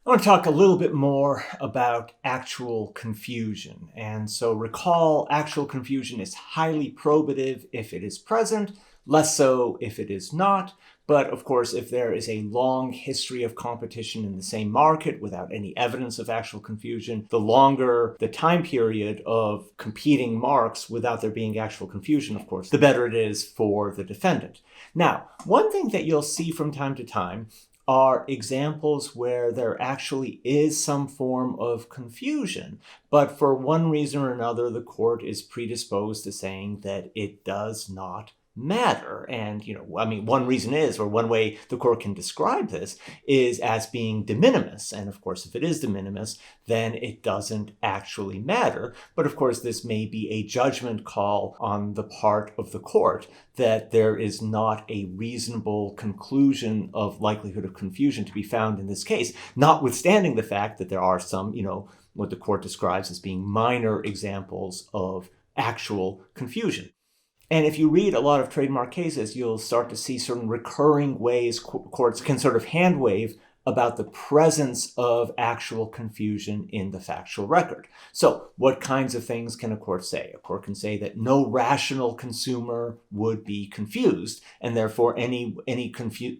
I want to talk a little bit more about actual confusion. And so recall, actual confusion is highly probative if it is present, less so if it is not. But of course, if there is a long history of competition in the same market without any evidence of actual confusion, the longer the time period of competing marks without there being actual confusion, of course, the better it is for the defendant. Now, one thing that you'll see from time to time are examples where there actually is some form of confusion, but for one reason or another, the court is predisposed to saying that it does not matter. And, one reason is, or one way the court can describe this is as being de minimis. And of course, if it is de minimis, then it doesn't actually matter. But of course, this may be a judgment call on the part of the court that there is not a reasonable conclusion of likelihood of confusion to be found in this case, notwithstanding the fact that there are some, what the court describes as being minor examples of actual confusion. And if you read a lot of trademark cases, you'll start to see certain recurring ways courts can sort of hand wave about the presence of actual confusion in the factual record. So what kinds of things can a court say? A court can say that no rational consumer would be confused, and therefore any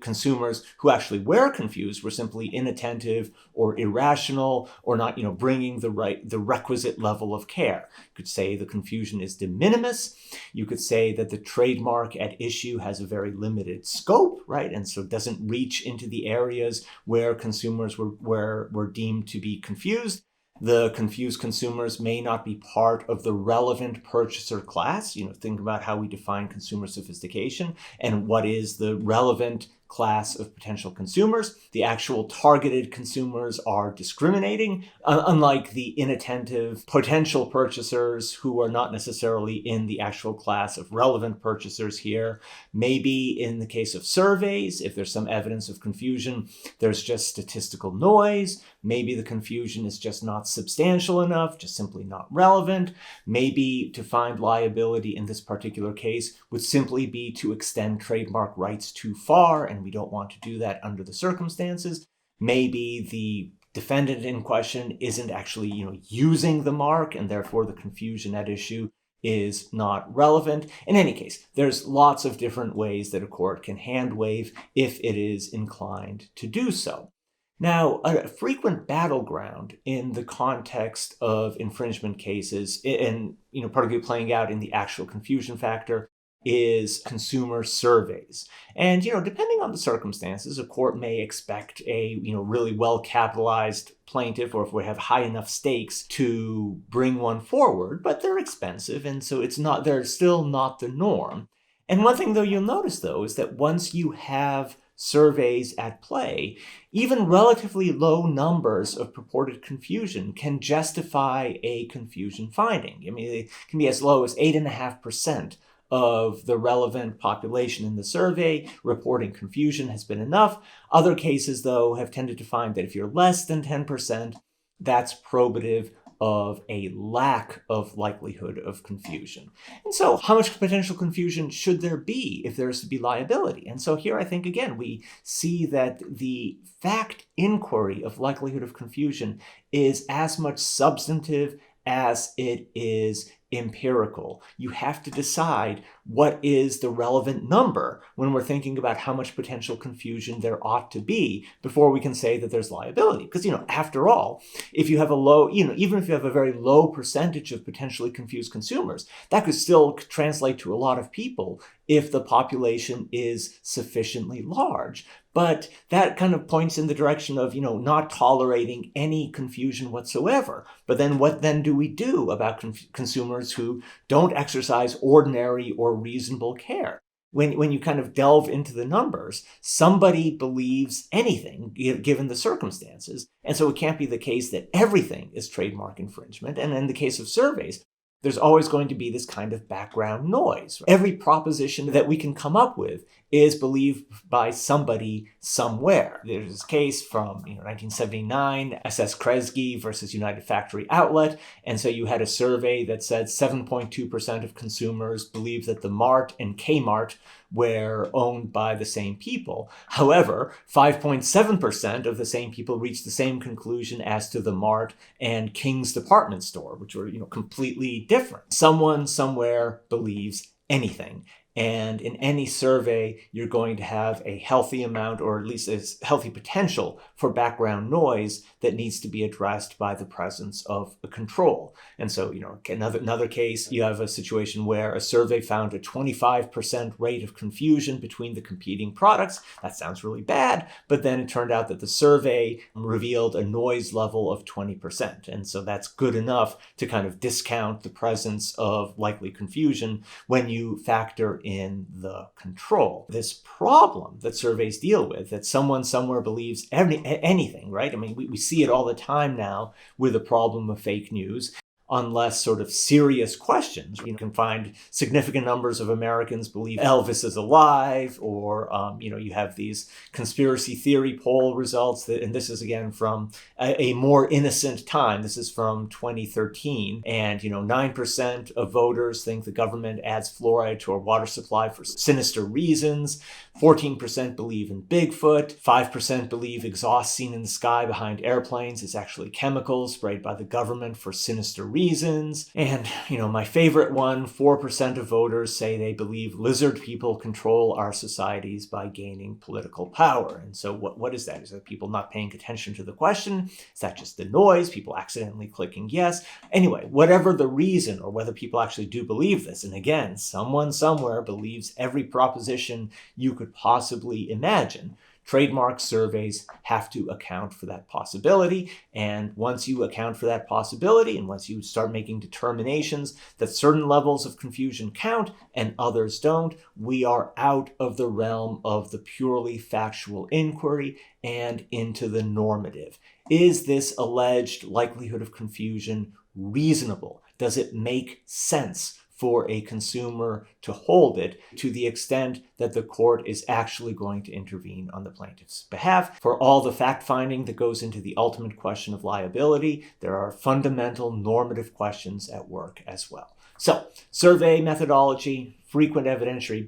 consumers who actually were confused were simply inattentive or irrational or not, bringing the requisite level of care. You could say the confusion is de minimis. You could say that the trademark at issue has a very limited scope, right? And so doesn't reach into the areas where consumers were deemed to be confused. The confused consumers may not be part of the relevant purchaser class. Think about how we define consumer sophistication and what is the relevant class of potential consumers. The actual targeted consumers are discriminating, unlike the inattentive potential purchasers who are not necessarily in the actual class of relevant purchasers here. Maybe in the case of surveys, if there's some evidence of confusion, there's just statistical noise. Maybe the confusion is just not substantial enough, just simply not relevant. Maybe to find liability in this particular case would simply be to extend trademark rights too far, and we don't want to do that under the circumstances. Maybe the defendant in question isn't actually, using the mark, and therefore the confusion at issue is not relevant. In any case, there's lots of different ways that a court can hand wave if it is inclined to do so. Now, a frequent battleground in the context of infringement cases, and particularly playing out in the actual confusion factor, is consumer surveys. And, depending on the circumstances, a court may expect a, really well-capitalized plaintiff, or if we have high enough stakes to bring one forward, but they're expensive. And so they're still not the norm. And one thing, though, you'll notice, though, is that once you have surveys at play, even relatively low numbers of purported confusion can justify a confusion finding. It can be as low as 8.5% of the relevant population in the survey reporting confusion has been enough. Other cases, though, have tended to find that if you're less than 10%, that's probative of a lack of likelihood of confusion. And so how much potential confusion should there be if there is to be liability? And so here I think, again, we see that the fact inquiry of likelihood of confusion is as much substantive as it is empirical. You have to decide what is the relevant number when we're thinking about how much potential confusion there ought to be before we can say that there's liability. Because, after all, if you have a low, even if you have a very low percentage of potentially confused consumers, that could still translate to a lot of people if the population is sufficiently large. But that kind of points in the direction of, not tolerating any confusion whatsoever. But then what then do we do about consumers who don't exercise ordinary or reasonable care? When you kind of delve into the numbers, somebody believes anything given the circumstances. And so it can't be the case that everything is trademark infringement. And in the case of surveys, there's always going to be this kind of background noise. Every proposition that we can come up with is believed by somebody somewhere. There's this case from 1979, SS Kresge versus United Factory Outlet. And so you had a survey that said 7.2% of consumers believed that the Mart and Kmart where owned by the same people. However, 5.7% of the same people reached the same conclusion as to the Mart and King's department store, which were, completely different. Someone somewhere believes anything. And in any survey, you're going to have a healthy amount, or at least a healthy potential for background noise that needs to be addressed by the presence of a control. And so, another case, you have a situation where a survey found a 25% rate of confusion between the competing products. That sounds really bad, but then it turned out that the survey revealed a noise level of 20%. And so that's good enough to kind of discount the presence of likely confusion when you factor in the control. This problem that surveys deal with, that someone somewhere believes anything, right? I mean, we see it all the time now with the problem of fake news. Unless sort of serious questions. You can find significant numbers of Americans believe Elvis is alive, or, you have these conspiracy theory poll results, and this is again from a more innocent time. This is from 2013, and, 9% of voters think the government adds fluoride to our water supply for sinister reasons. 14% believe in Bigfoot. 5% believe exhaust seen in the sky behind airplanes is actually chemicals sprayed by the government for sinister reasons. And, my favorite one, 4% of voters say they believe lizard people control our societies by gaining political power. And so what is that? Is that people not paying attention to the question? Is that just the noise? People accidentally clicking yes? Anyway, whatever the reason, or whether people actually do believe this, and again, someone somewhere believes every proposition you could possibly imagine, trademark surveys have to account for that possibility. And once you account for that possibility, and once you start making determinations that certain levels of confusion count and others don't, we are out of the realm of the purely factual inquiry and into the normative. Is this alleged likelihood of confusion reasonable? Does it make sense for a consumer to hold it, to the extent that the court is actually going to intervene on the plaintiff's behalf? For all the fact-finding that goes into the ultimate question of liability, there are fundamental normative questions at work as well. So, survey methodology, frequent evidentiary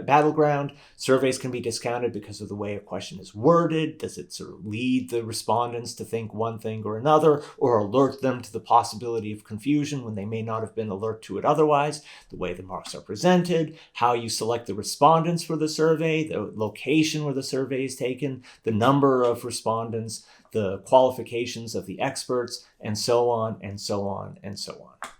battleground. Surveys can be discounted because of the way a question is worded. Does it sort of lead the respondents to think one thing or another, or alert them to the possibility of confusion when they may not have been alert to it otherwise? The way the marks are presented, how you select the respondents for the survey, the location where the survey is taken, the number of respondents, the qualifications of the experts, and so on and so on and so on.